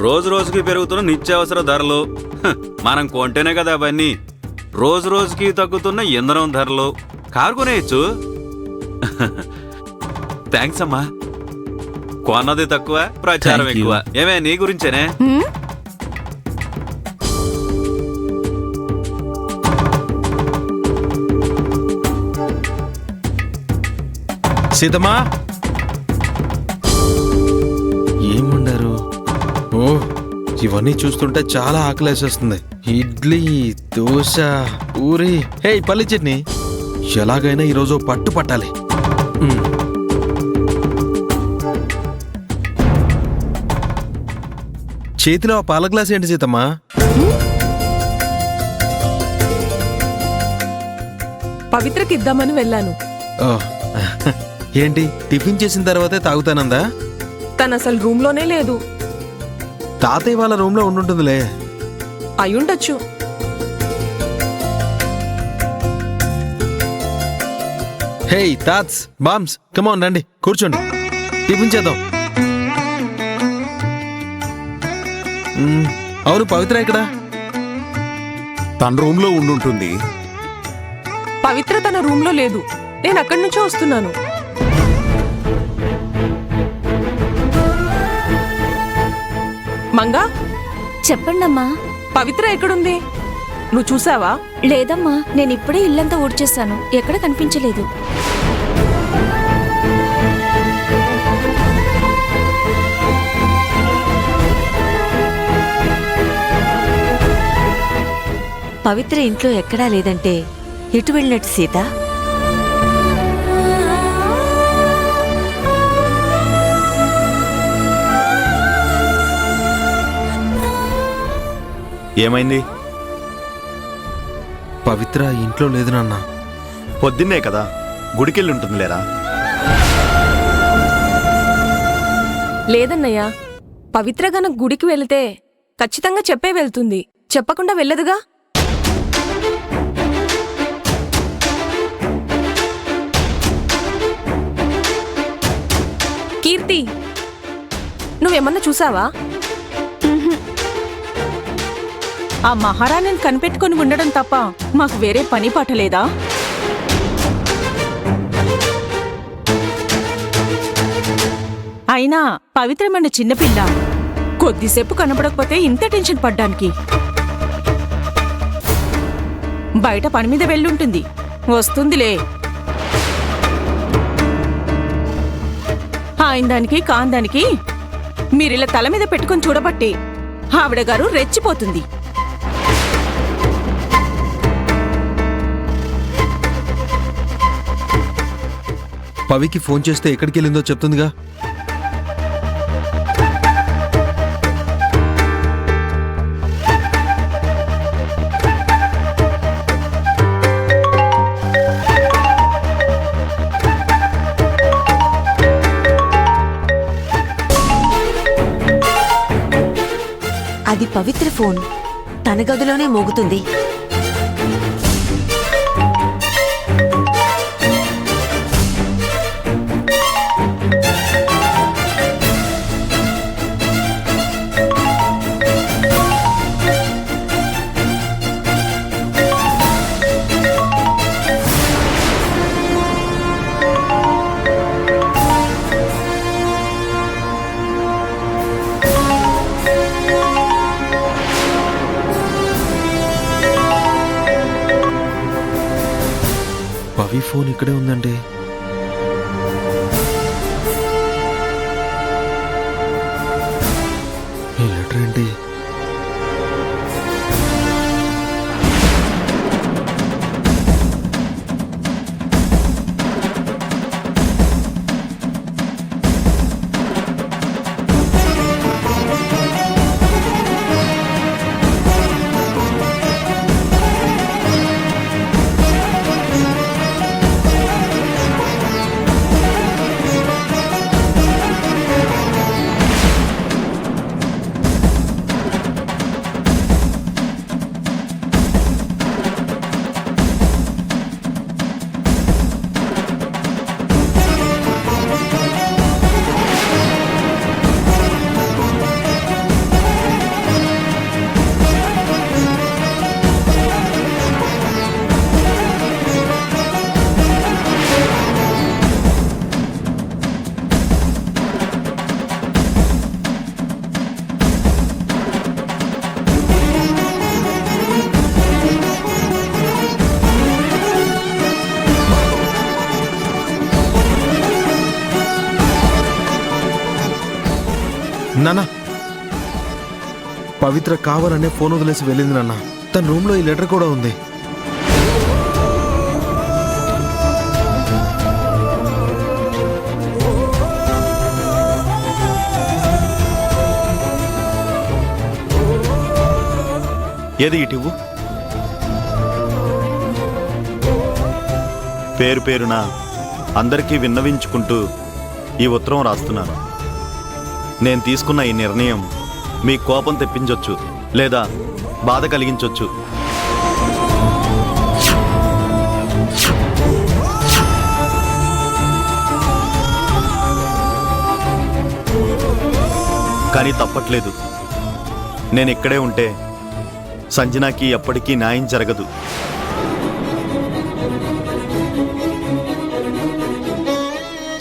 రోజు రోజుకి పెరుగుతున్న నిత్యావసర ధరలు, మనం కొంటేనే కదా అవన్నీ. రోజు రోజుకి తగ్గుతున్న ఇంధనం ధరలు, కారు కొనేయచ్చు. థ్యాంక్స్ అమ్మా. కొన్నది తక్కువ, ప్రచారం ఎక్కువ. ఏమే నీ గురించేనే? సీతమ్మా, ఏముండారు? ఓ, ఇవన్నీ చూస్తుంటే చాలా ఆకలేసేస్తుంది. ఇడ్లీ, దోశ, పూరి, హే పల్లి చట్నీ. ఎలాగైనా ఈరోజు పట్టు పట్టాలి. చేతిలో ఆ పాల గ్లాస్ ఏంటి సీతమ్మా? పవిత్రకి ఇద్దామని వెళ్ళాను. ఓ, ఏంటి టిఫిన్ చేసిన తర్వాతే తాగుతానందా? తను అసలు రూమ్ లోనే లేదు. తాతయ్య వాళ్ళ రూమ్ లో ఉండుంటుందిలే. అయ్యుండొచ్చు. హే తాత్స్, బామ్స్, కమాన్ రండి కూర్చోండి, టిఫిన్ చేద్దాం. అవును, పవిత్ర ఇక్కడ. తన రూమ్ లో ఉండుంటుంది. పవిత్ర తన రూమ్ లో లేదు. నేను అక్కడి నుంచే వస్తున్నాను. మంగా, చెప్పండమ్మా. పవిత్ర ఎక్కడుంది? నువ్వు చూసావా? లేదమ్మా, నేను ఇప్పుడే ఇల్లంతా ఊడ్చేశాను, ఎక్కడ కనిపించలేదు. పవిత్ర ఇంట్లో ఎక్కడా లేదంటే ఎటు వెళ్ళినట్టు సీత? ఏమైంది? పవిత్ర ఇంట్లో లేదు నాన్న. పొద్దున్నే కదా, గుడికెళ్ళి ఉంటుంది లేరా? లేదన్నయ్యా, పవిత్ర గనక గుడికి వెళితే ఖచ్చితంగా చెప్పే వెళ్తుంది. చెప్పకుండా వెళ్ళదుగా. కీర్తి, నువ్వేమన్నా చూసావా? ఆ మహారాణిని కనిపెట్టుకుని ఉండడం తప్ప మాకు వేరే పని పాటలేదా? అయినా పవిత్రమైన చిన్నపిల్ల, కొద్దిసేపు కనపడకపోతే ఇంత టెన్షన్ పడ్డానికి. బయట పని మీద వెళ్ళుంటుంది, వస్తుందిలే. ఆయిందానికి కాందానికి మీరిలా తల మీద పెట్టుకుని చూడబట్టి ఆవిడ గారు రెచ్చిపోతుంది. పవికి ఫోన్ చేస్తే ఎక్కడికి వెళ్ళిందో చెప్తుందిగా. అది పవిత్ర ఫోన్, తన గదిలోనే మోగుతుంది. పవి ఫోన్ ఇక్కడే ఉందండి. ఈ లెటర్ ఏంటి? నాన్న, పవిత్ర కావాలనే ఫోన్ వదిలేసి వెళ్ళింది నాన్న. తన రూమ్లో ఈ లెటర్ కూడా ఉంది. ఏది ఇటివ్వు. పేరు పేరున అందరికీ విన్నవించుకుంటూ ఈ ఉత్తరం రాస్తున్నాను. నేను తీసుకున్న ఈ నిర్ణయం మీ కోపం తెప్పించొచ్చు, లేదా బాధ కలిగించొచ్చు. కానీ తప్పట్లేదు. నేను ఇక్కడే ఉంటే సంజనాకి ఎప్పటికీ న్యాయం జరగదు.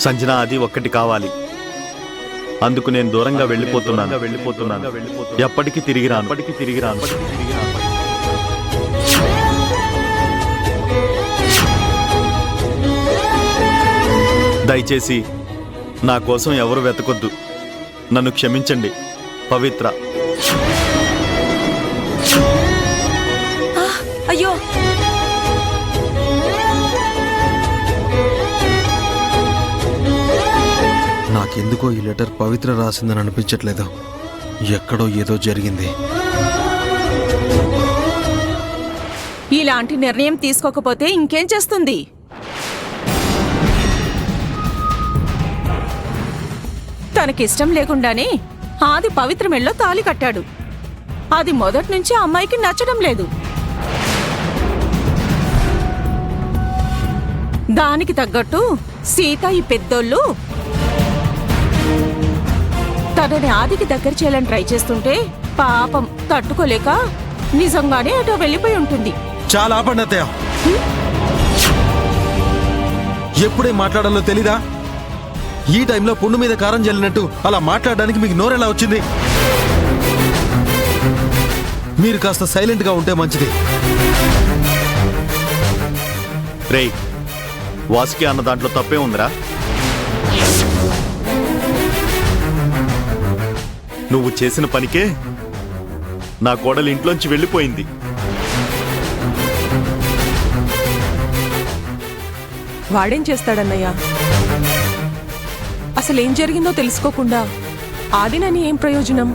సంజన అది ఒక్కటి కావాలి. అందుకు నేను దూరంగా వెళ్ళిపోతున్నాను. ఎప్పటికీ తిరిగి రాను. దయచేసి నా కోసం ఎవరు వెతకొద్దు. నన్ను క్షమించండి. పవిత్ర. అయ్యో, నాకెందుకో ఈ లెటర్ పవిత్ర రాసిందని అనిపించట్లేదు. ఎక్కడో ఏదో జరిగింది. ఇలాంటి నిర్ణయం తీసుకోకపోతే ఇంకేం చేస్తుంది? తనకిష్టం లేకుండానే ఆది పవిత్ర మెళ్ళో తాళి కట్టాడు. అది మొదటి నుంచి ఆ అమ్మాయికి నచ్చడం లేదు. దానికి తగ్గట్టు సీత ఈ పెద్దోళ్ళు తనని ఆదికి దగ్గర చేయాలని ట్రై చేస్తుంటే పాపం తట్టుకోలేక నిజంగానే అటో వెళ్ళిపోయి ఉంటుంది. చాలా ఆపండి అత్తయ్య. ఎప్పుడే మాట్లాడాలో తెలీదా? ఈ టైంలో పుండు మీద కారం జల్లినట్టు అలా మాట్లాడడానికి మీకు నోరెలా వచ్చింది? మీరు కాస్త సైలెంట్గా ఉంటే మంచిది. రేయ్, వాసుకి అన్న దాంట్లో తప్పే ఉందిరా. నువ్వు చేసిన పనికే నా కోడలు ఇంట్లోంచి వెళ్ళిపోయింది. వాడేం చేస్తాడన్నయ్యా? అసలేం జరిగిందో తెలుసుకోకుండా ఆదినని ఏం ప్రయోజనం?